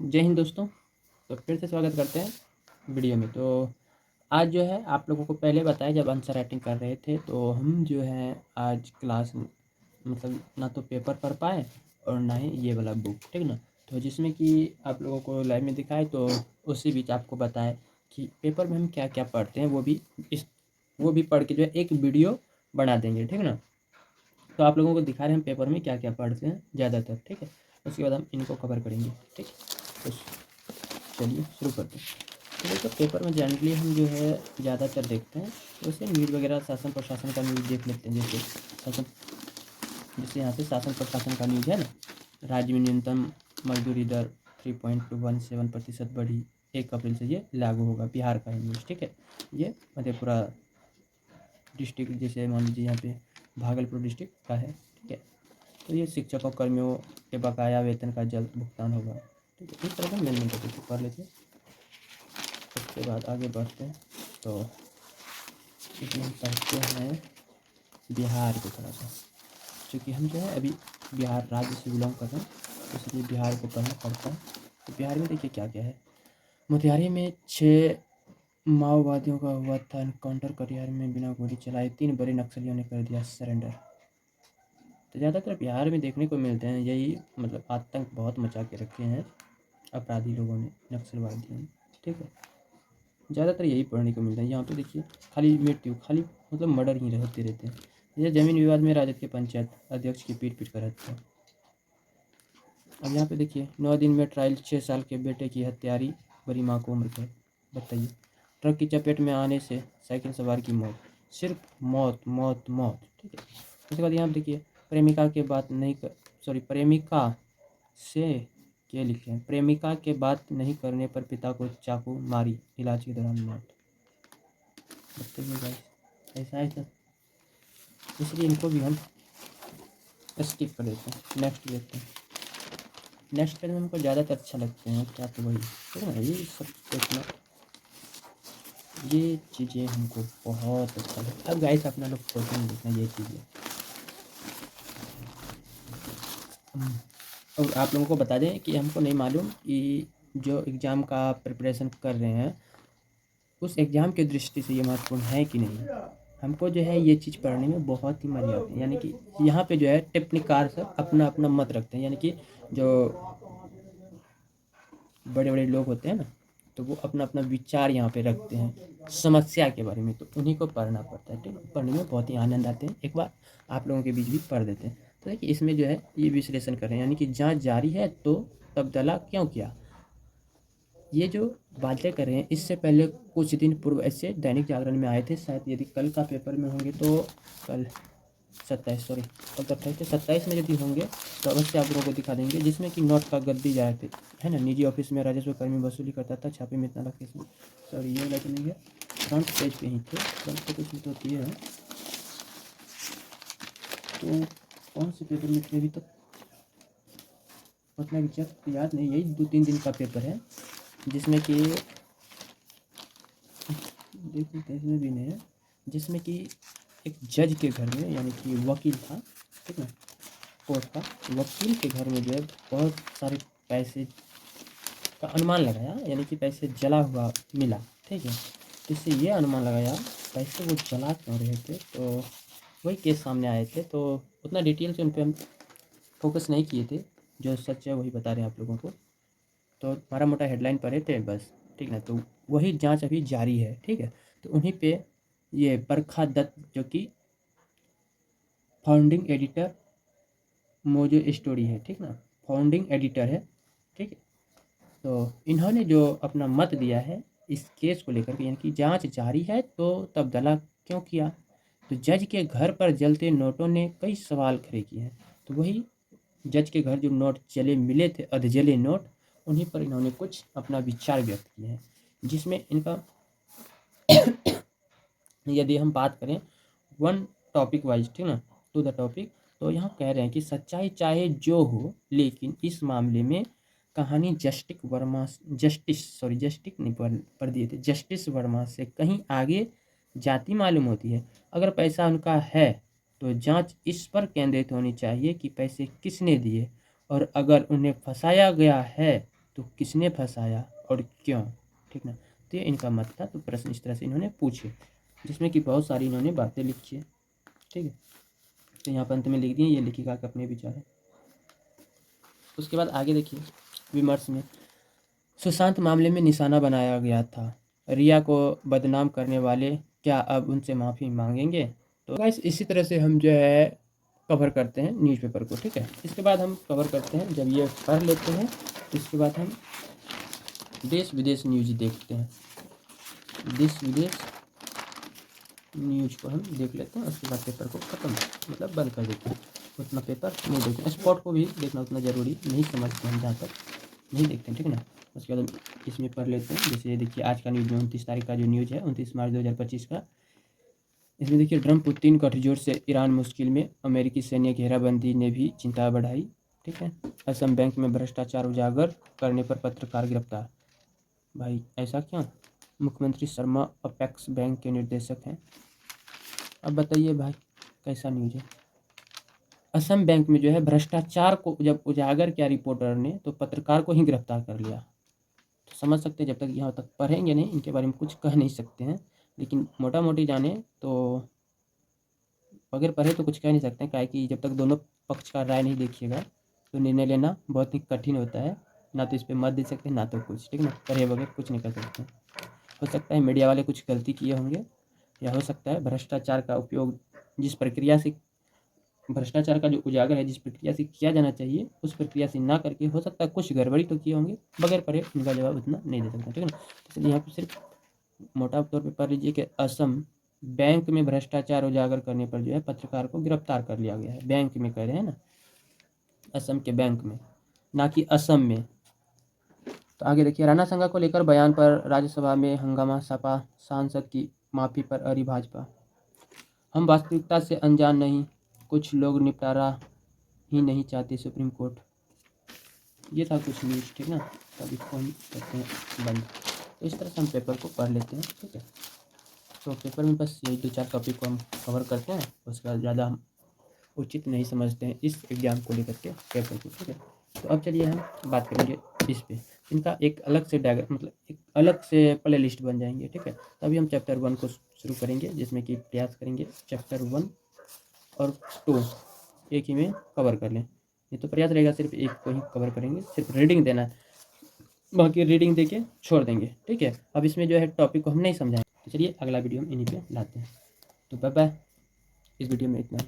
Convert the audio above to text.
जय हिंद दोस्तों। तो फिर से स्वागत करते हैं वीडियो में। तो आज जो है आप लोगों को पहले बताया, जब आंसर राइटिंग कर रहे थे तो हम जो है आज क्लास मतलब ना तो पेपर पढ़ पाए और ना ही ये वाला बुक, ठीक ना। तो जिसमें कि आप लोगों को लाइव में दिखाए, तो उसी बीच आपको बताए कि पेपर में हम क्या क्या पढ़ते हैं, वो भी पढ़ के जो है एक वीडियो बना देंगे, ठीक ना। तो आप लोगों को दिखा रहे हैं हम पेपर में क्या क्या पढ़ते हैं ज़्यादातर, ठीक है। उसके बाद हम इनको कवर करेंगे, ठीक। तो चलिए शुरू करते हैं। तो देखो, पेपर में जनरली हम जो है ज़्यादातर देखते हैं, वैसे न्यूज़ वगैरह शासन प्रशासन का न्यूज़ देख लेते हैं। जैसे यहाँ से शासन प्रशासन का न्यूज़ है ना। राज्य में न्यूनतम मजदूरी दर 3.17% बढ़ी, 1 अप्रैल से ये लागू होगा। बिहार का है न्यूज़, ठीक है। ये मधेपुरा डिस्ट्रिक्ट, जैसे मान लीजिए यहाँ पे भागलपुर डिस्ट्रिक्ट का है, ठीक है। तो ये शिक्षकों कर्मियों के बकाया वेतन का जल्द भुगतान होगा, ठीक है। इस तरह का मेन टॉपिक को पढ़ लेते हैं। उसके बाद आगे बढ़ते हैं। तो इसमें हम पढ़ते हैं बिहार को थोड़ा सा, क्योंकि हम जो है अभी बिहार राज्य से बिलोंग कर रहे हैं, इसलिए बिहार को पढ़ना पड़ता है। तो बिहार में देखिए क्या क्या है। मोतिहारी में 6 माओवादियों का हुआ था एनकाउंटर। कटिहार में बिना गोली चलाए 3 बड़े नक्सलियों ने कर दिया सरेंडर। तो ज़्यादातर बिहार में देखने को मिलते हैं यही, मतलब आतंक बहुत मचा के रखे हैं अपराधी लोगों ने, नक्सलवादियों ने, ठीक है। ज़्यादातर यही पढ़ने को मिलता है। यहाँ पे देखिए खाली मृत्यु, खाली मतलब मर्डर ही होते रहते हैं। ये जमीन विवाद में राजद के पंचायत अध्यक्ष की पीट कर हत्या। अब यहाँ पे देखिए 9 दिन में ट्रायल, 6 साल के बेटे की हत्यारी बड़ी माँ को उम्र कैद। बताइए, ट्रक की चपेट में आने से साइकिल सवार की मौत। सिर्फ मौत मौत मौत, ठीक है। उसके बाद यहाँ पे देखिए प्रेमिका से क्या लिखे हैं, प्रेमिका के बात नहीं करने पर पिता को चाकू मारी, इलाज के दौरान मौत। बताइए भाई, ऐसा है सर। इसलिए इनको भी हम स्किप कर देते हैं, नेक्स्ट देखते हैं। नेक्स्ट पेज में हमको ज़्यादातर अच्छा लगते हैं क्या, तो वही, ठीक है ना। ये सब देखना, ये चीज़ें हमको बहुत अच्छा लगता है। अब गाइस अपना लोग क्वेश्चन देखना ये चीज़ें। और आप लोगों को बता दें कि हमको नहीं मालूम कि जो एग्ज़ाम का प्रिपरेशन कर रहे हैं उस एग्ज़ाम की दृष्टि से ये महत्वपूर्ण है कि नहीं। हमको जो है ये चीज़ पढ़ने में बहुत ही मज़ा आती है। यानी कि यहाँ पे जो है टिप्पणीकार सब अपना अपना मत रखते हैं, यानी कि जो बड़े बड़े लोग होते हैं ना, तो वो अपना अपना विचार यहाँ पे रखते हैं समस्या के बारे में, तो उन्हीं को पढ़ना पड़ता है, ठीक है। पढ़ने में बहुत ही आनंद आते हैं। एक बार आप लोगों के बीच भी पढ़ देते हैं। तो देखिए इसमें जो है ये विश्लेषण कर रहे हैं, यानी कि जांच जारी है तो तब्दला क्यों किया। ये जो बातें कर रहे हैं इससे पहले कुछ दिन पूर्व ऐसे दैनिक जागरण में आए थे, शायद यदि कल का पेपर में होंगे तो कल 27, सॉरी कल तो 28 थे, 27 में यदि होंगे तो अवश्य आप लोगों को दिखा देंगे, जिसमें कि नोट का गद्दी जाए थे, है ना। निजी ऑफिस में राजस्व कर्मी वसूली करता था, छापे में इतना लाख केस में। सॉरी ये वाला तो नहीं है, फ्रंट पेज पे ही थे, फ्रंट पे कुछ तो दिए हैं। तो कौन से पेपर में थे अभी तक उतना एग्जैक्ट याद नहीं, यही 2-3 दिन का पेपर है, जिसमें कि देखिए इसमें भी नहीं है, जिसमें कि एक जज के घर में, यानी कि वकील था, ठीक है, कोर्ट का वकील के घर में जो है बहुत सारे पैसे का अनुमान लगाया, यानी कि पैसे जला हुआ मिला, ठीक है। तो इससे ये अनुमान लगाया पैसे वो जला क्यों रहे थे, तो वही केस सामने आए थे। तो उतना डिटेल से उन पर हम फोकस नहीं किए थे, जो सच है वही बता रहे हैं आप लोगों को। तो मारा मोटा हेडलाइन पढ़े थे बस, ठीक ना। तो वही जांच अभी जारी है, ठीक है। तो उन्हीं पे ये बरखा दत्त, जो कि फाउंडिंग एडिटर मोजो स्टोरी है, ठीक ना, फाउंडिंग एडिटर है, ठीक है। तो इन्होंने जो अपना मत दिया है इस केस को लेकर के, यानी कि जांच जारी है तो तब्दला क्यों किया। तो जज के घर पर जलते नोटों ने कई सवाल खड़े किए हैं। तो वही जज के घर जो नोट जले मिले थे, अधजले नोट, उन्हीं पर इन्होंने कुछ अपना विचार व्यक्त किए हैं, जिसमें इनका यदि हम बात करें वन टॉपिक वाइज, ठीक ना, टू द टॉपिक, तो यहाँ कह रहे हैं कि सच्चाई चाहे जो हो, लेकिन इस मामले में कहानी जस्टिस नहीं पढ़ दिए थे, जस्टिस वर्मा से कहीं आगे जाती मालूम होती है। अगर पैसा उनका है तो जांच इस पर केंद्रित होनी चाहिए कि पैसे किसने दिए, और अगर उन्हें फंसाया गया है तो किसने फंसाया और क्यों, ठीक ना। तो ये इनका मत था। तो प्रश्न इस तरह से इन्होंने पूछे, जिसमें कि बहुत सारी इन्होंने बातें लिखी है, ठीक है। तो यहाँ पर अंत में लिख दिए, ये लेखिका के अपने विचार है। उसके बाद आगे देखिए विमर्श में, सुशांत मामले में निशाना बनाया गया था, रिया को बदनाम करने वाले क्या अब उनसे माफ़ी मांगेंगे। तो गाइस इसी तरह से हम जो है कवर करते हैं न्यूज़पेपर को, ठीक है। इसके बाद हम कवर करते हैं, जब ये पढ़ लेते हैं इसके बाद हम देश विदेश न्यूज़ देखते हैं। देश विदेश न्यूज़ को हम देख लेते हैं, उसके बाद पेपर को ख़त्म मतलब बंद कर देते हैं। उतना पेपर नहीं देखते हैं, स्पॉट को भी देखना उतना ज़रूरी नहीं समझते हैं, जहाँ तक नहीं देखते हैं, ठीक है ना। उसके बाद हम इसमें पढ़ लेते हैं। जैसे देखिए आज का न्यूज़ में 29 तारीख का जो न्यूज़ है, 29 मार्च 2025 का। इसमें देखिए ट्रंप पुतिन गठजोड़ से ईरान मुश्किल में, अमेरिकी सैन्य घेराबंदी ने भी चिंता बढ़ाई, ठीक है। असम बैंक में भ्रष्टाचार उजागर करने पर पत्रकार गिरफ्तार। भाई ऐसा क्यों? मुख्यमंत्री शर्मा अपेक्स बैंक के निर्देशक हैं। अब बताइए भाई कैसा न्यूज़ है। असम बैंक में जो है भ्रष्टाचार को जब उजागर किया रिपोर्टर ने, तो पत्रकार को ही गिरफ्तार कर लिया। तो समझ सकते हैं, जब तक यहाँ तक पढ़ेंगे नहीं इनके बारे में कुछ कह नहीं सकते हैं, लेकिन मोटा मोटी जाने तो बगैर पढ़े तो कुछ कह नहीं सकते हैं। क्या है कि जब तक दोनों पक्ष का राय नहीं देखिएगा तो निर्णय लेना बहुत ही कठिन होता है। ना तो इस पर मत दे सकते ना तो कुछ, ठीक ना, पढ़े बगैर कुछ नहीं कर सकते। हो सकता है मीडिया वाले कुछ गलती किए होंगे, या हो सकता है भ्रष्टाचार का उपयोग जिस प्रक्रिया से, भ्रष्टाचार का जो उजागर है जिस प्रक्रिया से किया जाना चाहिए उस प्रक्रिया से ना करके, हो सकता है कुछ गड़बड़ी तो किए होंगे, बगैर पढ़े उनका जवाब उतना नहीं दे सकते, ठीक है ना। इसलिए यहाँ पे सिर्फ मोटा तौर पे पढ़ लीजिए कि असम बैंक में भ्रष्टाचार उजागर करने पर जो है पत्रकार को गिरफ्तार कर लिया गया है। बैंक में कह रहे हैं ना, असम के बैंक में, ना कि असम में। तो आगे देखिए, राणा संघा को लेकर बयान पर राज्यसभा में हंगामा, सपा सांसद की माफी पर अड़ी भाजपा। हम वास्तविकता से अनजान नहीं, कुछ लोग निपटारा ही नहीं चाहते सुप्रीम कोर्ट। ये था कुछ न्यूज़, ठीक ना। तब इसको हम करते हैं बंद। तो इस तरह से हम पेपर को पढ़ लेते हैं, ठीक है। तो पेपर में बस यही 2-4 टॉपिक को हम कवर करते हैं, उसके बाद ज़्यादा हम उचित नहीं समझते हैं इस एग्ज़ाम को लेकर के पेपर को, ठीक है। तो अब चलिए हम बात करेंगे इस पे, इनका एक अलग से डायग्राम मतलब एक अलग से प्ले लिस्ट बन जाएंगे, ठीक है। तभी हम चैप्टर 1 को शुरू करेंगे, जिसमें कि प्रयास करेंगे चैप्टर 1 और 2 एक ही में कवर कर लें। ये तो प्रयास रहेगा सिर्फ एक को ही कवर करेंगे, सिर्फ रीडिंग देना है, बाकी रीडिंग दे के छोड़ देंगे, ठीक है। अब इसमें जो है टॉपिक को हम नहीं समझाएंगे। तो चलिए अगला वीडियो हम इन्हीं पे लाते हैं। तो बाय बाय, इस वीडियो में इतना ही।